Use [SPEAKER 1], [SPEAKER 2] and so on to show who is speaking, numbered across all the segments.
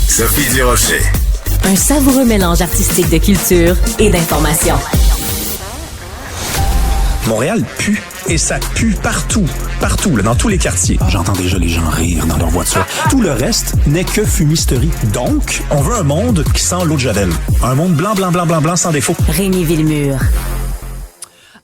[SPEAKER 1] Sophie Durocher.
[SPEAKER 2] Un savoureux mélange artistique de culture et d'information.
[SPEAKER 3] Montréal pue. Et ça pue partout. Partout, là, dans tous les quartiers. J'entends déjà les gens rire dans leur voiture. Tout le reste n'est que fumisterie. Donc, on veut un monde qui sent l'eau de Javel. Un monde blanc, blanc, blanc, blanc, blanc, sans défaut.
[SPEAKER 2] Rémi Villemure.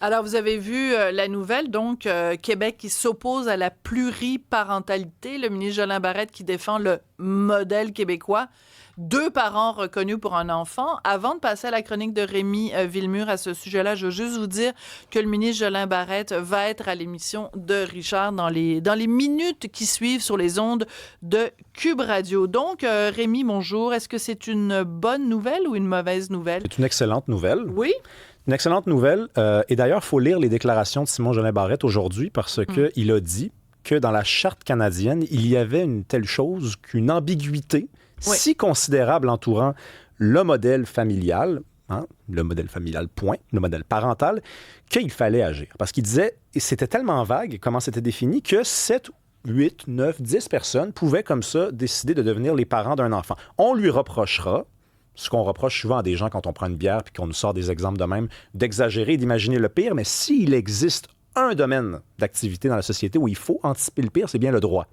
[SPEAKER 4] Alors, vous avez vu la nouvelle, donc, Québec qui s'oppose à la pluriparentalité. Le ministre Jolin Barrette qui défend le modèle québécois. 2 parents reconnus pour un enfant. Avant de passer à la chronique de Rémi Villemure à ce sujet-là, je veux juste vous dire que le ministre Jolin Barrette va être à l'émission de Richard dans les minutes qui suivent sur les ondes de Cube Radio. Donc, Rémi, bonjour. Est-ce que c'est une bonne nouvelle ou une mauvaise nouvelle?
[SPEAKER 5] C'est une excellente nouvelle.
[SPEAKER 4] Oui.
[SPEAKER 5] Une excellente nouvelle. Et d'ailleurs, il faut lire les déclarations de Simon Jolin Barrette aujourd'hui parce qu'il a dit que dans la Charte canadienne, il y avait une telle chose qu'une ambiguïté si considérable entourant le modèle familial, le modèle familial, point, le modèle parental, qu'il fallait agir. Parce qu'il disait, et c'était tellement vague comment c'était défini, que 7, 8, 9, 10 personnes pouvaient comme ça décider de devenir les parents d'un enfant. On lui reprochera, ce qu'on reproche souvent à des gens quand on prend une bière puis qu'on nous sort des exemples de même, d'exagérer et d'imaginer le pire, mais s'il existe un domaine d'activité dans la société où il faut anticiper le pire, c'est bien le droit.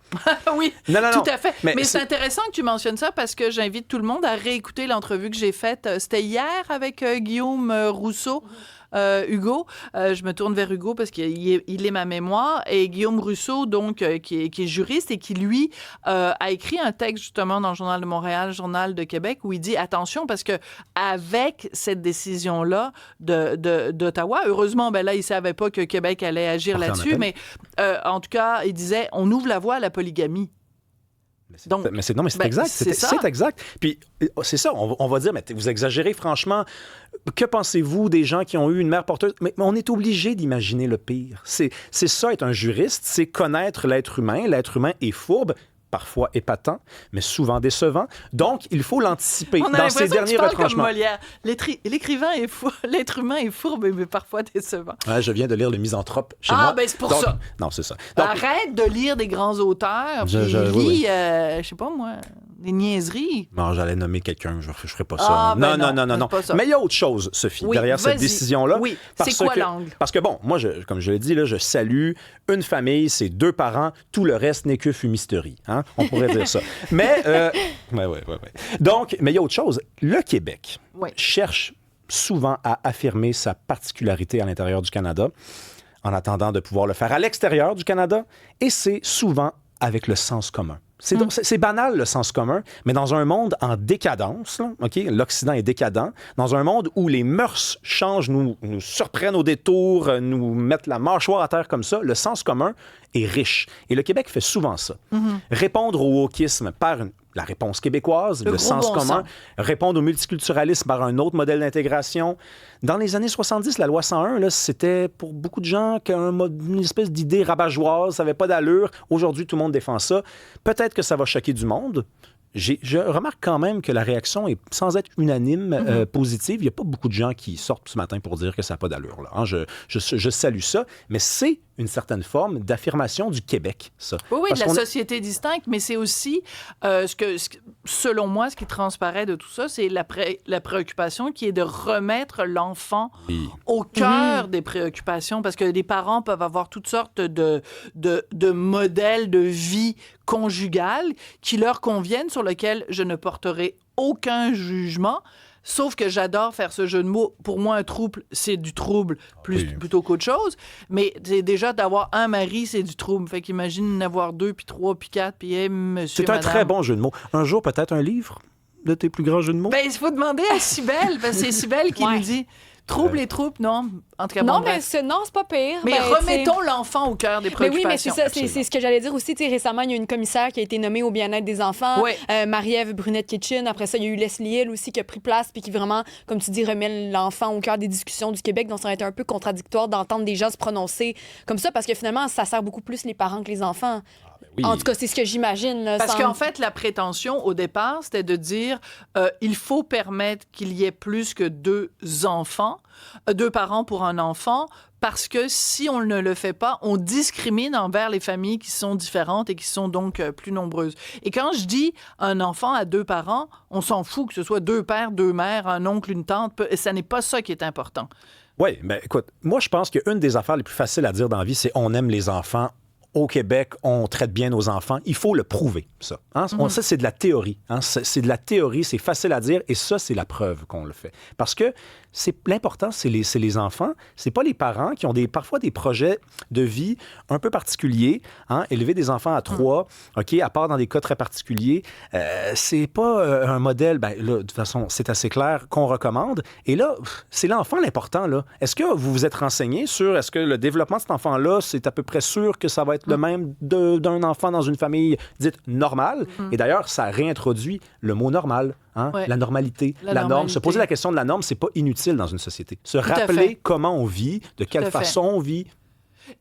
[SPEAKER 4] Oui,
[SPEAKER 5] non,
[SPEAKER 4] tout à fait. Mais c'est intéressant que tu mentionnes ça parce que j'invite tout le monde à réécouter l'entrevue que j'ai faite. C'était hier avec Guillaume Rousseau. Hugo, je me tourne vers Hugo parce qu'il est ma mémoire, et Guillaume Rousseau, donc, qui est juriste et qui, lui, a écrit un texte justement dans le Journal de Montréal, Journal de Québec, où il dit attention parce que avec cette décision-là d'Ottawa, heureusement, ben là, il ne savait pas que Québec allait agir là-dessus, mais en tout cas, il disait on ouvre la voie à la polygamie.
[SPEAKER 5] C'est exact. C'est exact. Puis, c'est ça, on va dire, mais vous exagérez franchement. Que pensez-vous des gens qui ont eu une mère porteuse? Mais on est obligé d'imaginer le pire. C'est ça, être un juriste, c'est connaître l'être humain. L'être humain est fourbe, parfois épatant, mais souvent décevant. Donc, il faut l'anticiper dans ses derniers retranchements.
[SPEAKER 4] L'écrivain est fou, l'être humain est fourbe, mais parfois décevant.
[SPEAKER 5] Ouais, je viens de lire Le Misanthrope chez moi.
[SPEAKER 4] Ah, ben c'est pour ça.
[SPEAKER 5] Non, c'est ça. Donc,
[SPEAKER 4] arrête de lire des grands auteurs, puis lis, je sais pas moi, des niaiseries.
[SPEAKER 5] Non, j'allais nommer quelqu'un, je ferai pas ça. Non. Mais il y a autre chose, Sophie, derrière cette décision-là.
[SPEAKER 4] Oui, c'est quoi l'angle?
[SPEAKER 5] Parce que bon, moi, comme je l'ai dit, là, je salue une famille, c'est 2 parents, tout le reste n'est que fumisterie. Hein? On pourrait dire ça. Mais, ouais. Donc, mais il y a autre chose. Le Québec cherche souvent à affirmer sa particularité à l'intérieur du Canada, en attendant de pouvoir le faire à l'extérieur du Canada, et c'est souvent avec le sens commun. C'est banal, le sens commun, mais dans un monde en décadence, là, l'Occident est décadent, dans un monde où les mœurs changent, nous surprennent au détour, nous mettent la mâchoire à terre comme ça, le sens commun est riche. Et le Québec fait souvent ça. Répondre au wokisme par la réponse québécoise, le sens commun, répondre au multiculturalisme par un autre modèle d'intégration. Dans les années 70, la loi 101, là, c'était pour beaucoup de gens une espèce d'idée rabat-joie, ça n'avait pas d'allure. Aujourd'hui, tout le monde défend ça. Peut-être que ça va choquer du monde. Je remarque quand même que la réaction est, sans être unanime, positive. Il n'y a pas beaucoup de gens qui sortent ce matin pour dire que ça n'a pas d'allure. Là, hein. Je salue ça, mais c'est une certaine forme d'affirmation du Québec, ça.
[SPEAKER 4] Oui, de la société distincte, mais c'est aussi, selon moi, ce qui transparaît de tout ça, c'est la préoccupation qui est de remettre l'enfant au cœur des préoccupations, parce que les parents peuvent avoir toutes sortes de modèles de vie conjugale qui leur conviennent, sur lesquels je ne porterai aucun jugement. Sauf que j'adore faire ce jeu de mots. Pour moi, un trouble, c'est du trouble plutôt qu'autre chose. Mais c'est déjà d'avoir un mari, c'est du trouble. Fait qu'imagine en avoir 2, puis 3, puis 4, puis monsieur,
[SPEAKER 5] c'est un
[SPEAKER 4] madame.
[SPEAKER 5] très bon jeu de mots. Un jour, peut-être un livre de tes plus grands jeux de mots?
[SPEAKER 4] Ben, il faut demander à Cybèle, parce que c'est Cybèle qui nous dit... Trouble et trouble, non. En tout cas,
[SPEAKER 6] non, mais c'est pas pire.
[SPEAKER 4] Mais remettons l'enfant au cœur des préoccupations.
[SPEAKER 6] Mais oui, mais c'est ça, c'est ce que j'allais dire aussi. Récemment, il y a une commissaire qui a été nommée au bien-être des enfants, Marie-Ève Brunette-Kitchen. Après ça, il y a eu Leslie Hill aussi qui a pris place puis qui vraiment, comme tu dis, remet l'enfant au cœur des discussions du Québec. Donc, ça aurait été un peu contradictoire d'entendre des gens se prononcer comme ça parce que finalement, ça sert beaucoup plus les parents que les enfants.
[SPEAKER 5] Oui.
[SPEAKER 6] En tout cas, c'est ce que j'imagine. Là,
[SPEAKER 4] Parce qu'en fait, la prétention, au départ, c'était de dire il faut permettre qu'il y ait plus que 2 parents pour un enfant, parce que si on ne le fait pas, on discrimine envers les familles qui sont différentes et qui sont donc plus nombreuses. Et quand je dis un enfant à 2 parents, on s'en fout que ce soit 2 pères, 2 mères, un oncle, une tante. Ça n'est pas ça qui est important.
[SPEAKER 5] Oui, mais écoute, moi, je pense qu'une des affaires les plus faciles à dire dans la vie, c'est on aime les enfants. Au Québec, on traite bien nos enfants. Il faut le prouver, ça. Hein? Ça, c'est de la théorie. Hein? C'est de la théorie, c'est facile à dire, et ça, c'est la preuve qu'on le fait. Parce que l'important, c'est les enfants, c'est pas les parents qui ont parfois des projets de vie un peu particuliers. Hein? Élever des enfants à 3, OK, à part dans des cas très particuliers, c'est pas un modèle, là, de toute façon, c'est assez clair, qu'on recommande. Et là, c'est l'enfant l'important, là. Est-ce que vous vous êtes renseigné sur, est-ce que le développement de cet enfant-là, c'est à peu près sûr que ça va être le même d'un enfant dans une famille dite normale? Et d'ailleurs, ça réintroduit le mot normal. Hein? Ouais. La normalité, la norme. Se poser la question de la norme, c'est pas inutile dans une société. Se rappeler comment on vit, de quelle façon on vit.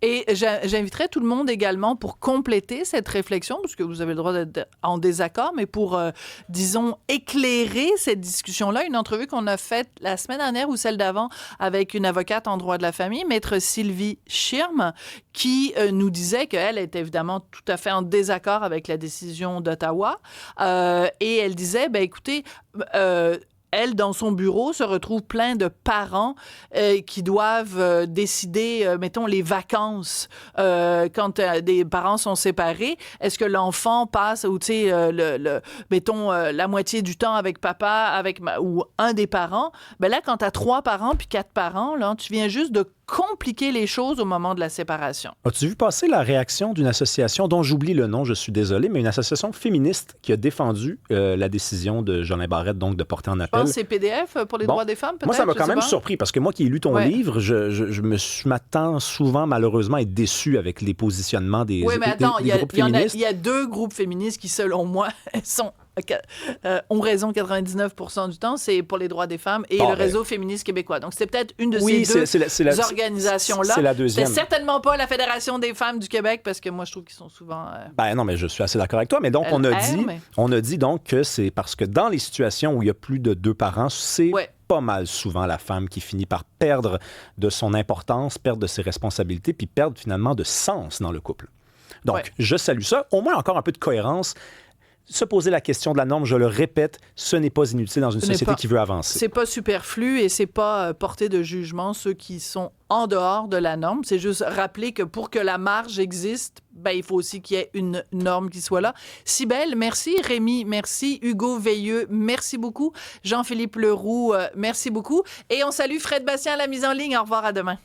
[SPEAKER 4] Et j'inviterais tout le monde également pour compléter cette réflexion, parce que vous avez le droit d'être en désaccord, mais pour, disons, éclairer cette discussion-là, une entrevue qu'on a faite la semaine dernière ou celle d'avant avec une avocate en droit de la famille, maître Sylvie Schirm, qui nous disait qu'elle était évidemment tout à fait en désaccord avec la décision d'Ottawa. Et elle disait, écoutez, elle, dans son bureau, se retrouve plein de parents qui doivent décider, mettons, les vacances quand des parents sont séparés. Est-ce que l'enfant passe, ou tu sais, mettons, la moitié du temps avec papa, ou un des parents? Là, quand tu as 3 parents puis 4 parents, là, tu viens juste de compliquer les choses au moment de la séparation.
[SPEAKER 5] As-tu vu passer la réaction d'une association dont j'oublie le nom, je suis désolé, mais une association féministe qui a défendu la décision de Jolin Barrette, donc de porter en appel.
[SPEAKER 4] Je pense que c'est PDF pour les droits des femmes, peut-être?
[SPEAKER 5] Moi, ça m'a quand même surpris, parce que moi qui ai lu ton livre, je m'attends souvent, malheureusement, à être déçu avec les positionnements des groupes féministes.
[SPEAKER 4] Il y a 2 groupes féministes qui, selon moi, ont raison 99% du temps, c'est pour les droits des femmes et le Réseau féministe québécois. Donc, c'est peut-être une de ces deux organisations-là.
[SPEAKER 5] C'est la deuxième.
[SPEAKER 4] C'est certainement pas la Fédération des femmes du Québec, parce que moi, je trouve qu'ils sont souvent...
[SPEAKER 5] non, mais je suis assez d'accord avec toi. Mais donc, on a dit donc que c'est parce que dans les situations où il y a plus de 2 parents, c'est pas mal souvent la femme qui finit par perdre de son importance, perdre de ses responsabilités, puis perdre finalement de sens dans le couple. Donc, je salue ça. Au moins, encore un peu de cohérence. Se poser la question de la norme, je le répète, ce n'est pas inutile dans une société qui veut avancer.
[SPEAKER 4] C'est pas superflu et c'est pas porter de jugement ceux qui sont en dehors de la norme. C'est juste rappeler que pour que la marge existe, il faut aussi qu'il y ait une norme qui soit là. Cybèle, merci. Rémi, merci. Hugo Veilleux, merci beaucoup. Jean-Philippe Leroux, merci beaucoup. Et on salue Fred Bastien à la mise en ligne. Au revoir, à demain.